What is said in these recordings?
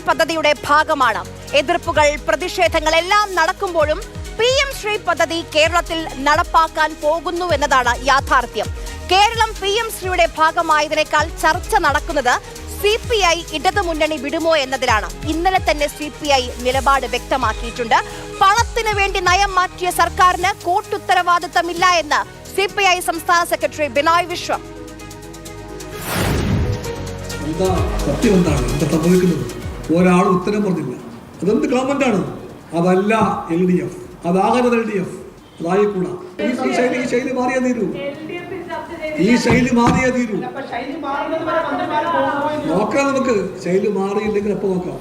പദ്ധതിയുടെ ഭാഗമാണ്. എതിർപ്പുകൾ, പ്രതിഷേധങ്ങൾ എല്ലാം നടക്കുമ്പോഴും PM ശ്രീ പദ്ധതി കേരളത്തിൽ നടപ്പാക്കാൻ പോകുന്നുവെന്നതാണ് യാഥാർത്ഥ്യം. കേരളം PM ശ്രീയുടെ ഭാഗമായതിനേക്കാൾ ചർച്ച നടക്കുന്നത് CPI ഇടതുമുന്നണി വിടുമോ എന്നതിലാണ്. ഇന്നലെ തന്നെ CPI നിലപാട് വ്യക്തമാക്കിയിട്ടുണ്ട്. പണത്തിന് വേണ്ടി നയം മാറ്റിയ സർക്കാരിന് കൂട്ടുത്തരവാദിത്തമില്ല എന്ന് CPI സംസ്ഥാന സെക്രട്ടറി ബിനോയ് വിശ്വം. എന്താ സത്യം എന്താണ് എന്താ സംഭവിക്കുന്നത്? ഒരാൾ ഉത്തരം പറഞ്ഞില്ല. അതെന്ത് ഗവൺമെന്റാണ്? അതല്ല LDF, അതാകരുത് LDF, അതായിക്കൂടാ. ഈ ശൈലി മാറിയേ തീരൂ. ഈ ശൈലി മാറിയേ തീരൂ. നോക്കാം, നമുക്ക് ശൈലി മാറിയില്ലെങ്കിൽ എപ്പോ നോക്കാം.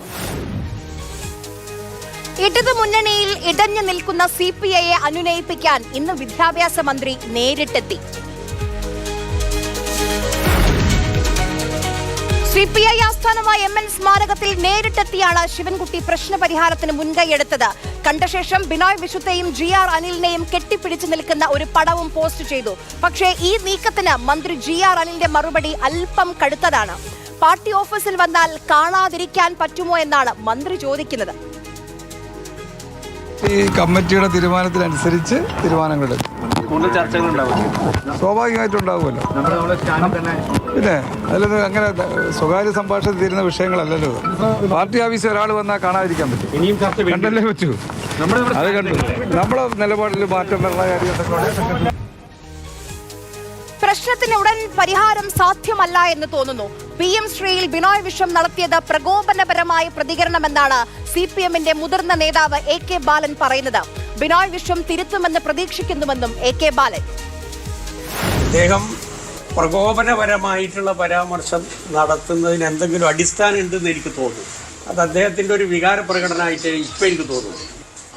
ഇടതു മുന്നണിയിൽ ഇടഞ്ഞു നിൽക്കുന്ന CPIയെ അനുനയിപ്പിക്കാൻ ഇന്ന് വിദ്യാഭ്യാസ മന്ത്രി നേരിട്ടെത്തി. CPI ആസ്ഥാനമായ MN സ്മാരകത്തിൽ നേരിട്ടെത്തിയാണ് ശിവൻകുട്ടി പ്രശ്നപരിഹാരത്തിന് മുൻകൈയെടുത്തത്. കണ്ട ശേഷം ബിനോയ് വിശ്വത്തെയും GR അനിലിനെയും കെട്ടിപ്പിടിച്ചു നിൽക്കുന്ന ഒരു പടവും പോസ്റ്റ് ചെയ്തു. പക്ഷേ ഈ നീക്കത്തിന് മന്ത്രി GR അനിലിന്റെ മറുപടി അല്പം കടുത്തതാണ്. പാർട്ടി ഓഫീസിൽ വന്നാൽ കാണാതിരിക്കാൻ പറ്റുമോ എന്നാണ് മന്ത്രി ചോദിക്കുന്നത്. ഈ കമ്മിറ്റിയുടെ തീരുമാനത്തിനനുസരിച്ച് തീരുമാനങ്ങളെടുക്കും. സ്വാഭാവികമായിട്ടും ഉണ്ടാവുമല്ലോ. പിന്നെ അതിലൊന്നും അങ്ങനെ സ്വകാര്യ സംഭാഷണത്തിൽ തീരുന്ന വിഷയങ്ങളല്ലല്ലോ. പാർട്ടി ഓഫീസിൽ ഒരാൾ വന്നാൽ കാണാതിരിക്കാൻ പറ്റും. കണ്ടല്ലേ പറ്റൂ. അത് കണ്ടു. നമ്മുടെ നിലപാടിൽ മാറ്റം വരണ കാര്യം. പ്രശ്നത്തിന് ഉടൻ പരിഹാരം സാധ്യമല്ല എന്ന് തോന്നുന്നു. PM ശ്രീയിൽ ബിനോയ് വിശ്വം നടത്തിയത് പ്രകോപനപരമായ പ്രതികരണമെന്നാണ് CPMന്റെ മുതിർന്ന നേതാവ് AK ബാലൻ പറയുന്നത്. ബിനോയ് വിശ്വം തിരുത്തുമെന്ന് പ്രതീക്ഷിക്കുന്നുവെന്നും AK ബാലൻ. അദ്ദേഹം പ്രകോപനപരമായിട്ടുള്ള പരാമർശം നടത്തുന്നതിന് എന്തെങ്കിലും അടിസ്ഥാനം ഉണ്ടെന്ന് എനിക്ക് തോന്നുന്നു. അത് അദ്ദേഹത്തിൻ്റെ ഒരു വികാര പ്രകടനമായിട്ട് ഇപ്പം എനിക്ക് തോന്നുന്നു.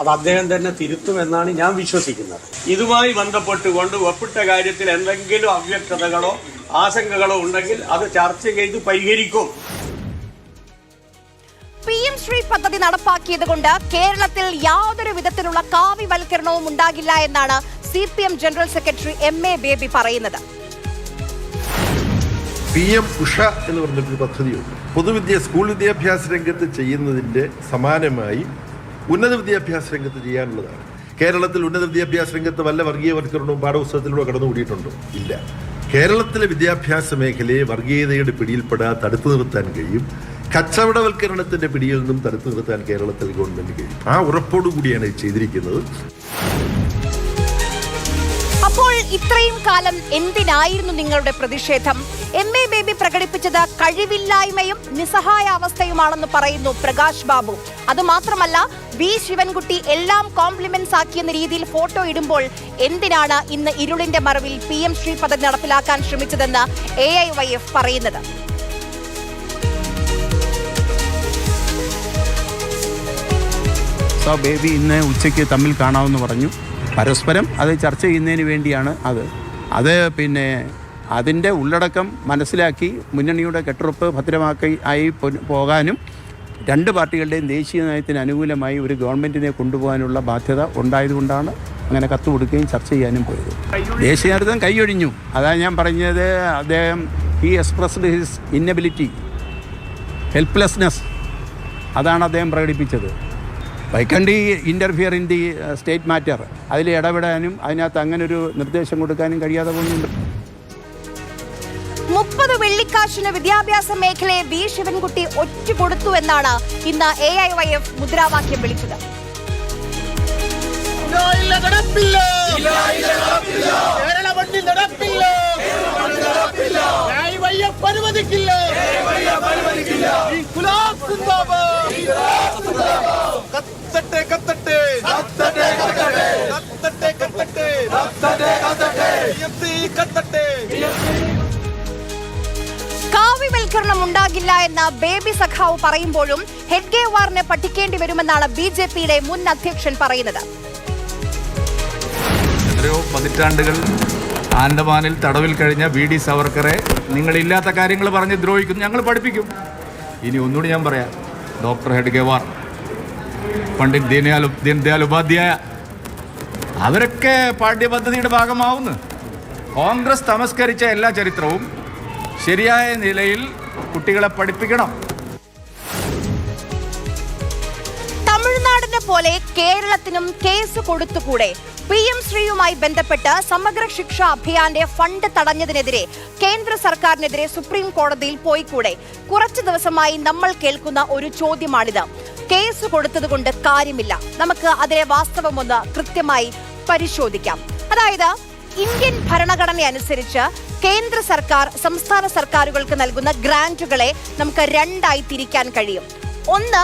അത് അദ്ദേഹം തന്നെ തിരുത്തുമെന്നാണ് ഞാൻ വിശ്വസിക്കുന്നത്. ഇതുമായി ബന്ധപ്പെട്ടുകൊണ്ട് ഒപ്പിട്ട കാര്യത്തിൽ എന്തെങ്കിലും അവ്യക്തതകളോ ആശങ്കകളോ ഉണ്ടെങ്കിൽ അത് ചർച്ച ചെയ്ത് പരിഹരിക്കും. PM ശ്രീ പദ്ധതി നടപ്പാക്കിയത് കൊണ്ട് കേരളത്തിൽ യാതൊരു വിധത്തിലുള്ള കാവ്യവൽക്കരണവും ഉണ്ടാകില്ല എന്നാണ് CPM general secretary MA baby പറയുന്നത്. PM ഉഷ എന്ന് പറഞ്ഞൊരു പദ്ധതിയുണ്ട്. സ്കൂൾ വിദ്യാഭ്യാസ രംഗത്ത് ചെയ്യുന്നതിൻ്റെ സമാനമായി ഉന്നത വിദ്യാഭ്യാസ രംഗത്ത് ചെയ്യാനുള്ളതാണ്. കേരളത്തിൽ ഉന്നത വിദ്യാഭ്യാസ രംഗത്ത് വല്ല വർഗീയവൽക്കരണവും പാഠപുസ്തകത്തിലൂടെ കടന്നുകൂടിയിട്ടുണ്ടോ? ഇല്ല. കേരളത്തിലെ വിദ്യാഭ്യാസ മേഖലയെ വർഗീയതയുടെ പിടിയിൽപ്പെടാതെ തടുത്തു നിർത്താൻ കഴിയും. കച്ചവടവൽക്കരണത്തിന്റെ പിടിയിൽ നിന്നും തടുത്തു നിർത്താൻ കേരളത്തിൽ ഗവൺമെന്റ് കഴിയും. ആ ഉറപ്പോടുകൂടിയാണ് ഇത് ചെയ്തിരിക്കുന്നത്. അപ്പോൾ ഇത്രയും കാലം എന്തിനായിരുന്നു നിങ്ങളുടെ പ്രതിഷേധം? MA ബേബി പ്രകടിപ്പിച്ചത് കഴിവില്ലായ്മയും നിസ്സഹായാവസ്ഥയുമാണെന്ന് പറയുന്നു പ്രകാശ് ബാബു. അതുമാത്രമല്ല, B ശിവൻകുട്ടി എല്ലാം കോംപ്ലിമെന്റ്സ് ആക്കിയെന്ന രീതിയിൽ ഫോട്ടോ ഇടുമ്പോൾ എന്തിനാണ് ഇന്ന് ഇരുളിന്റെ മറവിൽ PM ശ്രീ പദ്ധതി നടപ്പിലാക്കാൻ ശ്രമിച്ചതെന്ന് AIYF പറയുന്നത്. ബേബി ഇന്ന് ഉച്ചയ്ക്ക് തമ്മിൽ കാണാമെന്ന് പറഞ്ഞു. പരസ്പരം അത് ചർച്ച ചെയ്യുന്നതിന് വേണ്ടിയാണ് അത് പിന്നെ അതിൻ്റെ ഉള്ളടക്കം മനസ്സിലാക്കി മുന്നണിയുടെ കെട്ടുറപ്പ് ഭദ്രമാക്കി പോകാനും രണ്ട് പാർട്ടികളുടെയും ദേശീയ നയത്തിന് അനുകൂലമായി ഒരു ഗവൺമെൻറ്റിനെ കൊണ്ടുപോകാനുള്ള ബാധ്യത ഉണ്ടായതുകൊണ്ടാണ് അങ്ങനെ കത്ത് കൊടുക്കുകയും ചർച്ച ചെയ്യാനും പോയത്. ദേശീയ നേതൃത്വം കൈയൊഴിഞ്ഞു. അതാണ് ഞാൻ പറഞ്ഞത്. അദ്ദേഹം എക്സ്പ്രസ്ഡ് ഹിസ് ഇന്നബിലിറ്റി, ഹെൽപ്ലെസ്നെസ്, അതാണ് അദ്ദേഹം പ്രകടിപ്പിച്ചത്. Why can't interfere in the state matter, അതിൽ ഇടപെടാനും അതിനകത്ത് അങ്ങനെ ഒരു നിർദ്ദേശം കൊടുക്കാനും കഴിയാതെ പോകുന്നുണ്ട്. 30 വെള്ളിക്കാശിന് വിദ്യാഭ്യാസ മേഖലയെ B ശിവൻകുട്ടി ഒറ്റുകൊടുത്തു എന്നാണ് ഇന്ന് AIYF മുദ്രാവാക്യം വിളിച്ചത്. കാവ്യവൽക്കരണം ഉണ്ടാകില്ല എന്ന് ബേബി സഖാവ് പറയുമ്പോഴും ഹെഡ്ഗേവാറിനെ പഠിക്കേണ്ടി വരുമെന്നാണ് BJPയുടെ മുൻ അധ്യക്ഷൻ പറയുന്നത്. എത്രയോ പതിറ്റാണ്ടുകൾ ആൻഡമാനിൽ തടവിൽ കഴിഞ്ഞ VD സവർക്കറെ നിങ്ങളില്ലാത്ത കാര്യങ്ങൾ പറഞ്ഞ് ദ്രോഹിക്കുന്നു. ഞങ്ങൾ പഠിപ്പിക്കും. ഇനി ഒന്നുകൂടി ഞാൻ പറയാം, ഡോക്ടർ ഹെഡ്ഗേവാർ, പണ്ഡിറ്റ് ദീൻദയാൽ ഉപാധ്യായ, അവരൊക്കെ പാഠ്യപദ്ധതിയുടെ ഭാഗമാവുന്നു. കോൺഗ്രസ് തമസ്കരിച്ച എല്ലാ ചരിത്രവും ശരിയായ നിലയിൽ കുട്ടികളെ പഠിപ്പിക്കണം. പോലെ കേരളത്തിനും കേസ് കൊടുത്തുകൂടെ? PM ശ്രീയുമായി ബന്ധപ്പെട്ട് സമഗ്ര ശിക്ഷ അഭിയാന്റെ ഫണ്ട് തടഞ്ഞതിനെതിരെ കേന്ദ്ര സർക്കാരിനെതിരെ സുപ്രീം കോടതിയിൽ പോയിക്കൂടെ? കുറച്ചു ദിവസമായി നമ്മൾ കേൾക്കുന്ന ഒരു ചോദ്യമാണിത്. കേസ് കൊടുത്തതുകൊണ്ട് കാര്യമില്ല. നമുക്ക് അതിലെ വാസ്തവമൊന്ന് കൃത്യമായി പരിശോധിക്കാം. അതായത് ഇന്ത്യൻ ഭരണഘടന അനുസരിച്ച് കേന്ദ്ര സർക്കാർ സംസ്ഥാന സർക്കാരുകൾക്ക് നൽകുന്ന ഗ്രാന്റുകളെ നമുക്ക് രണ്ടായി തിരിക്കാൻ കഴിയും. ഒന്ന്,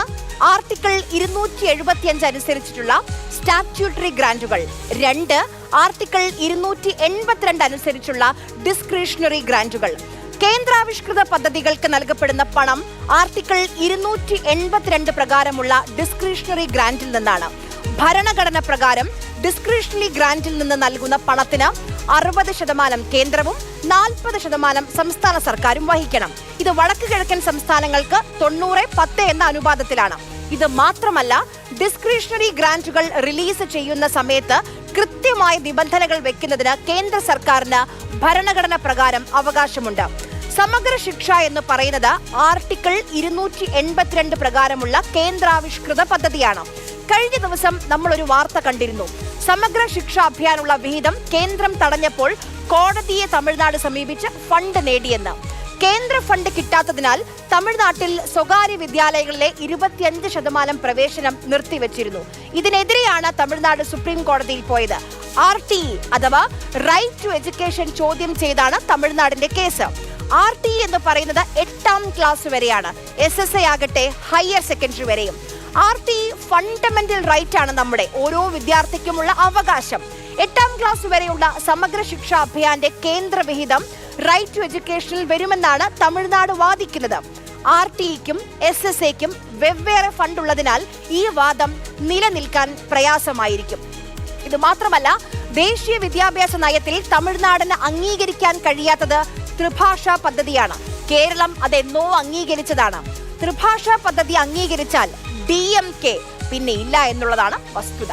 ആർട്ടിക്കിൾ 275 അനുസരിച്ചിട്ടുള്ള സ്റ്റാറ്റ്യൂട്ടറി ഗ്രാന്റുകൾ. രണ്ട്, ആർട്ടിക്കിൾ 282 അനുസരിച്ചുള്ള ഡിസ്ക്രിഷണറി ഗ്രാന്റുകൾ. കേന്ദ്രാവിഷ്കൃത പദ്ധതികൾക്ക് നൽകപ്പെടുന്ന പണം ആർട്ടിക്കിൾ 282 പ്രകാരമുള്ള ഡിസ്ക്രിഷണറി ഗ്രാന്റിൽ നിന്നാണ്. ഭരണഘടന പ്രകാരം ഡിസ്ക്രിഷണറി ഗ്രാന്റിൽ നിന്ന് നൽകുന്ന പണത്തിന് 60% കേന്ദ്രവും 40% സംസ്ഥാന സർക്കാരും വഹിക്കണം. ഇത് വടക്ക് കിഴക്കൻ സംസ്ഥാനങ്ങൾക്ക് 90-10 എന്ന അനുപാതത്തിലാണ്. ഇത് മാത്രമല്ല, ഡിസ്ക്രിഷണറി ഗ്രാന്റുകൾ റിലീസ് ചെയ്യുന്ന സമയത്ത് കൃത്യമായ നിബന്ധനകൾ വെക്കുന്നതിന് കേന്ദ്ര സർക്കാരിന് ഭരണഘടന പ്രകാരം അവകാശമുണ്ട്. സമഗ്ര ശിക്ഷ എന്ന് പറയുന്നത് ആർട്ടിക്കിൾ 282 പ്രകാരമുള്ള കേന്ദ്രാവിഷ്കൃത പദ്ധതിയാണ്. കഴിഞ്ഞ ദിവസം നമ്മൾ ഒരു വാർത്ത കണ്ടിരുന്നു. സമഗ്ര ശിക്ഷ അഭിയാനുള്ള വിഹിതം കേന്ദ്രം തടഞ്ഞപ്പോൾ കോടതിയെ തമിഴ്നാട് സമീപിച്ച് ഫണ്ട് നേടിയെന്ന്. കേന്ദ്ര ഫണ്ട് കിട്ടാത്തതിനാൽ തമിഴ്നാട്ടിൽ സ്വകാര്യ വിദ്യാലയങ്ങളിലെ 25% പ്രവേശനം നിർത്തിവെച്ചിരുന്നു. ഇതിനെതിരെയാണ് തമിഴ്നാട് സുപ്രീം കോടതിയിൽ പോയത്. RTE അഥവാ റൈറ്റ് ടു എഡ്യൂക്കേഷൻ ചോദ്യം ചെയ്താണ് തമിഴ്നാടിന്റെ കേസ്. RTE എന്ന് പറയുന്നത് 8ാം ക്ലാസ് വരെയാണ്. SSA ആകട്ടെ ഹയർ സെക്കൻഡറി വരെയും. RTE ഫണ്ടമെന്റൽ റൈറ്റ് ആണ്, നമ്മുടെ ഓരോ വിദ്യാർത്ഥിക്കുമുള്ള അവകാശം. 8ാം ക്ലാസ് വരെയുള്ള സമഗ്ര ശിക്ഷ അഭിയാന്റെ കേന്ദ്ര വിഹിതം റൈറ്റ് ടു എഡ്യൂക്കേഷനിൽ വരുമെന്നാണ് തമിഴ്നാട് വാദിക്കുന്നത്. RTEക്കും SSAക്കും വെവ്വേറെ ഫണ്ടുള്ളതിനാൽ ഈ വാദം നിലനിൽക്കാൻ പ്രയാസമായിരിക്കും. ഇത് മാത്രമല്ല, ദേശീയ വിദ്യാഭ്യാസ നയത്തിൽ തമിഴ്നാടിന് അംഗീകരിക്കാൻ കഴിയാത്തത് ത്രിഭാഷാ പദ്ധതിയാണ്. കേരളം അതെന്നോ അംഗീകരിച്ചതാണ്. ത്രിഭാഷാ പദ്ധതി അംഗീകരിച്ചാൽ DMK പിന്നെ ഇല്ല എന്നുള്ളതാണ് വസ്തുത.